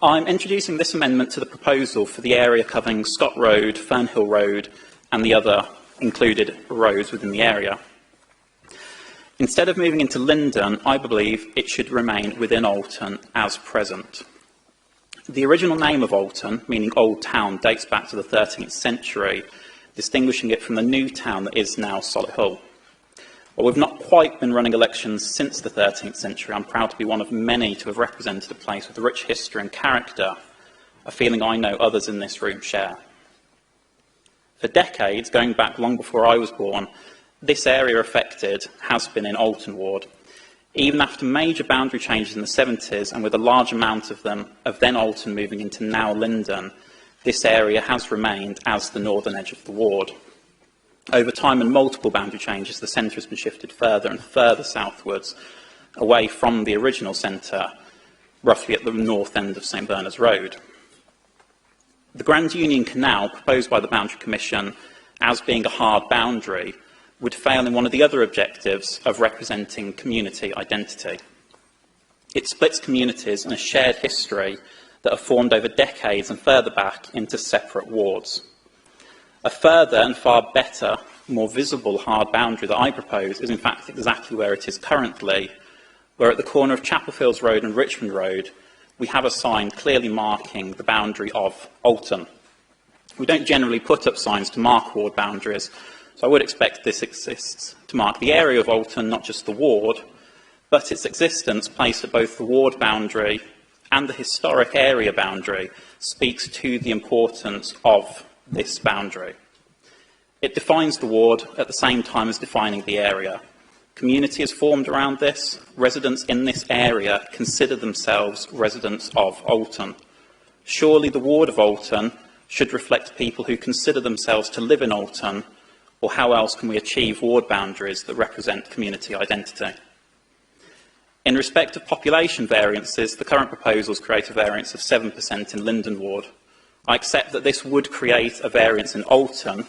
I'm introducing this amendment to the proposal for the area covering Scott Road, Fernhill Road and the other included roads within the area. Instead of moving into Lyndon, I believe it should remain within Olton as present. The original name of Olton, meaning Old Town, dates back to the 13th century, distinguishing it from the new town that is now Solihull. While we've not quite been running elections since the 13th century, I'm proud to be one of many to have represented a place with a rich history and character, a feeling I know others in this room share. For decades, going back long before I was born, this area affected has been in Olton Ward. Even after major boundary changes in the 70s, and with a large amount of them, of then Olton moving into now Lyndon, this area has remained as the northern edge of the ward. Over time and multiple boundary changes, the centre has been shifted further and further southwards, away from the original centre, roughly at the north end of St Bernard's Road. The Grand Union Canal, proposed by the Boundary Commission as being a hard boundary, would fail in one of the other objectives of representing community identity. It splits communities and a shared history that are formed over decades and further back into separate wards. A further and far better, more visible hard boundary that I propose is in fact exactly where it is currently, where at the corner of Chapelfields Road and Richmond Road, we have a sign clearly marking the boundary of Olton. We don't generally put up signs to mark ward boundaries, so I would expect this exists to mark the area of Olton, not just the ward, but its existence placed at both the ward boundary and the historic area boundary speaks to the importance of this boundary. It defines the ward at the same time as defining the area. Community is formed around this. Residents in this area consider themselves residents of Olton. Surely the ward of Olton should reflect people who consider themselves to live in Olton, or how else can we achieve ward boundaries that represent community identity? In respect of population variances, the current proposals create a variance of 7% in Lyndon Ward. I accept that this would create a variance in Olton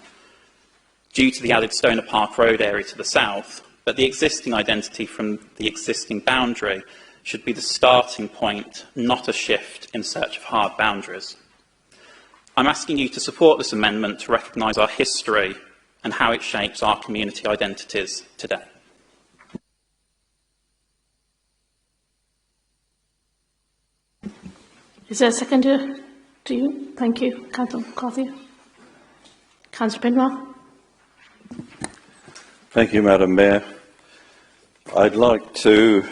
due to the added Stoner Park Road area to the south, but the existing identity from the existing boundary should be the starting point, not a shift in search of hard boundaries. I'm asking you to support this amendment to recognise our history and how it shapes our community identities today. Is there a seconder to you? Thank you, Councillor Carthew. Councillor Pinwell. Thank you, Madam Mayor. I'd like to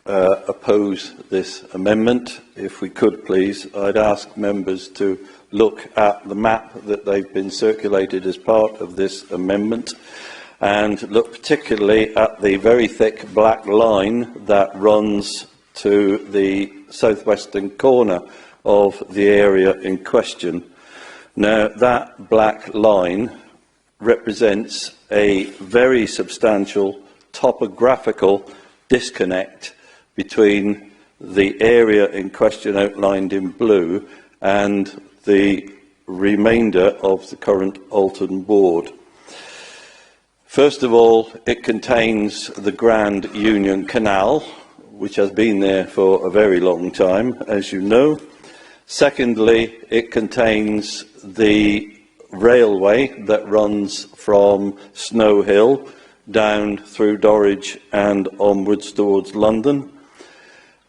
oppose this amendment. If we could, please, I'd ask members to look at the map that they've been circulated as part of this amendment and look particularly at the very thick black line that runs to the southwestern corner of the area in question. Now, that black line represents a very substantial topographical disconnect between the area in question outlined in blue and the remainder of the current Olton ward. First of all, it contains the Grand Union Canal, which has been there for a very long time, as you know. Secondly, it contains the railway that runs from Snow Hill down through Dorridge and onwards towards London.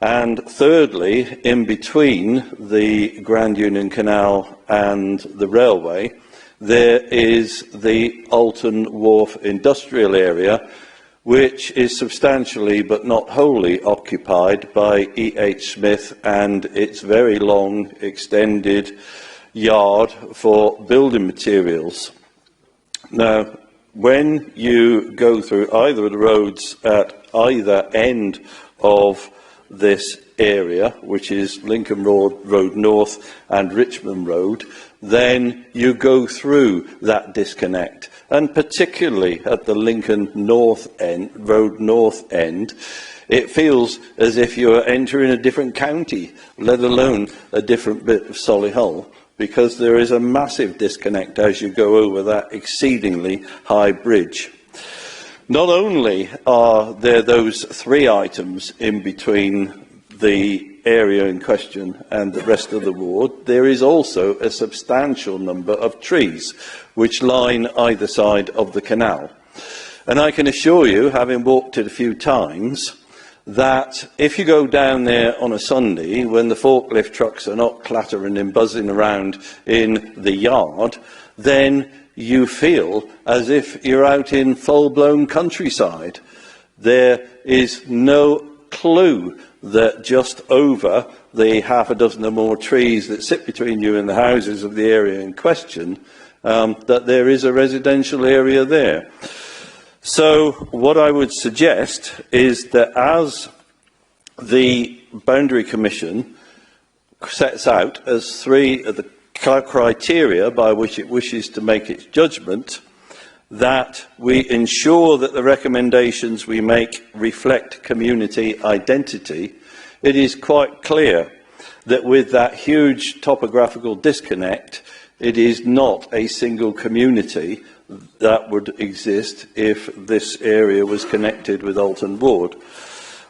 And thirdly, in between the Grand Union Canal and the railway, there is the Olton Wharf industrial area, which is substantially but not wholly occupied by E.H. Smith and its very long extended yard for building materials. Now, when you go through either of the roads at either end of this area, which is Lincoln Road North and Richmond Road, then you go through that disconnect. And particularly at the Lincoln Road North end, it feels as if you're entering a different county, let alone a different bit of Solihull, because there is a massive disconnect as you go over that exceedingly high bridge. Not only are there those three items in between the area in question and the rest of the ward, there is also a substantial number of trees which line either side of the canal. And I can assure you, having walked it a few times, that if you go down there on a Sunday when the forklift trucks are not clattering and buzzing around in the yard, then you feel as if you're out in full-blown countryside. There is no clue that just over the half a dozen or more trees that sit between you and the houses of the area in question, that there is a residential area there. So what I would suggest is that as the Boundary Commission sets out as 3 of the criteria by which it wishes to make its judgment, that we ensure that the recommendations we make reflect community identity. It is quite clear that with that huge topographical disconnect, it is not a single community that would exist if this area was connected with Olton Ward.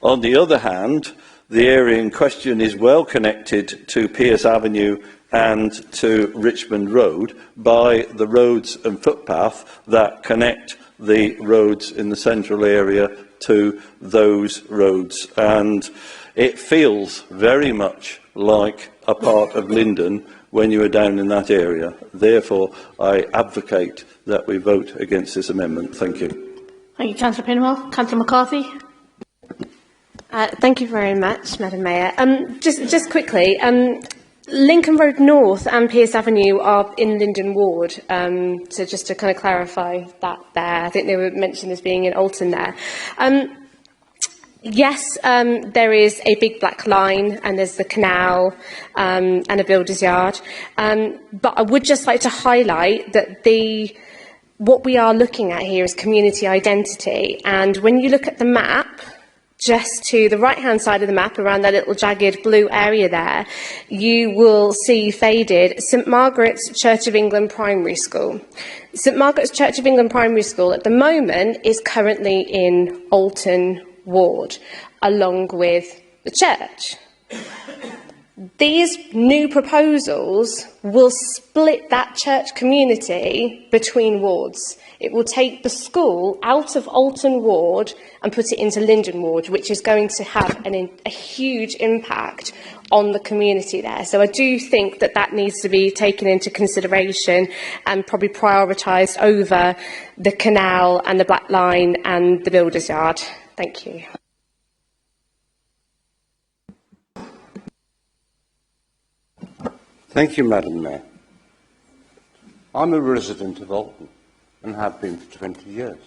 On the other hand, the area in question is well connected to Pierce Avenue and to Richmond Road by the roads and footpath that connect the roads in the central area to those roads. And it feels very much like a part of Lyndon when you are down in that area. Therefore, I advocate that we vote against this amendment. Thank you. Thank you, Councillor Pinwell. Councillor McCarthy. Thank you very much, Madam Mayor. Just quickly, Lincoln Road North and Pierce Avenue are in Lyndon Ward, so just to kind of clarify that there. I think they were mentioned as being in Olton there. Yes, there is a big black line and there's the canal and a builder's yard, but I would just like to highlight that what we are looking at here is community identity, and when you look at the map, just to the right-hand side of the map, around that little jagged blue area there, you will see faded St Margaret's Church of England Primary School. St Margaret's Church of England Primary School at the moment is currently in Olton Ward, along with the church. These new proposals will split that church community between wards. It will take the school out of Olton Ward and put it into Lyndon Ward, which is going to have a huge impact on the community there. So I do think that that needs to be taken into consideration and probably prioritised over the canal and the black line and the builder's yard. Thank you. Thank you, Madam Mayor. I'm a resident of Olton and have been for 20 years.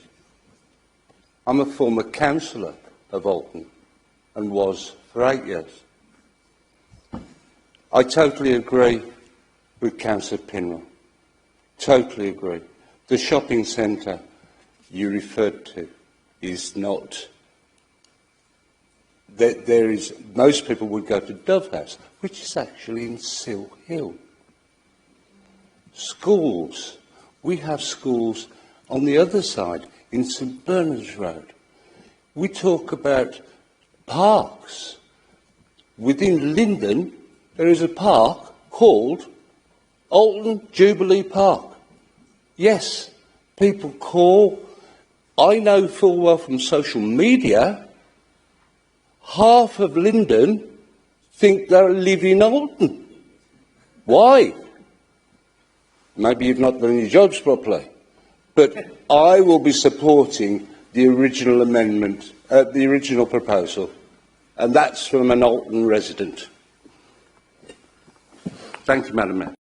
I'm a former councillor of Olton and was for 8 years. I totally agree with Councillor Pinwell. Totally agree. The shopping centre you referred to is not... most people would go to Dove House, which is actually in Solihull. Schools. We have schools on the other side, in St Bernard's Road. We talk about parks. Within Lyndon, there is a park called Olton Jubilee Park. Yes, people call. I know full well from social media, half of Lyndon think they live in Olton. Why? Maybe you've not done your jobs properly. But I will be supporting the original amendment, the original proposal, and that's from an Olton resident. Thank you, Madam Mayor.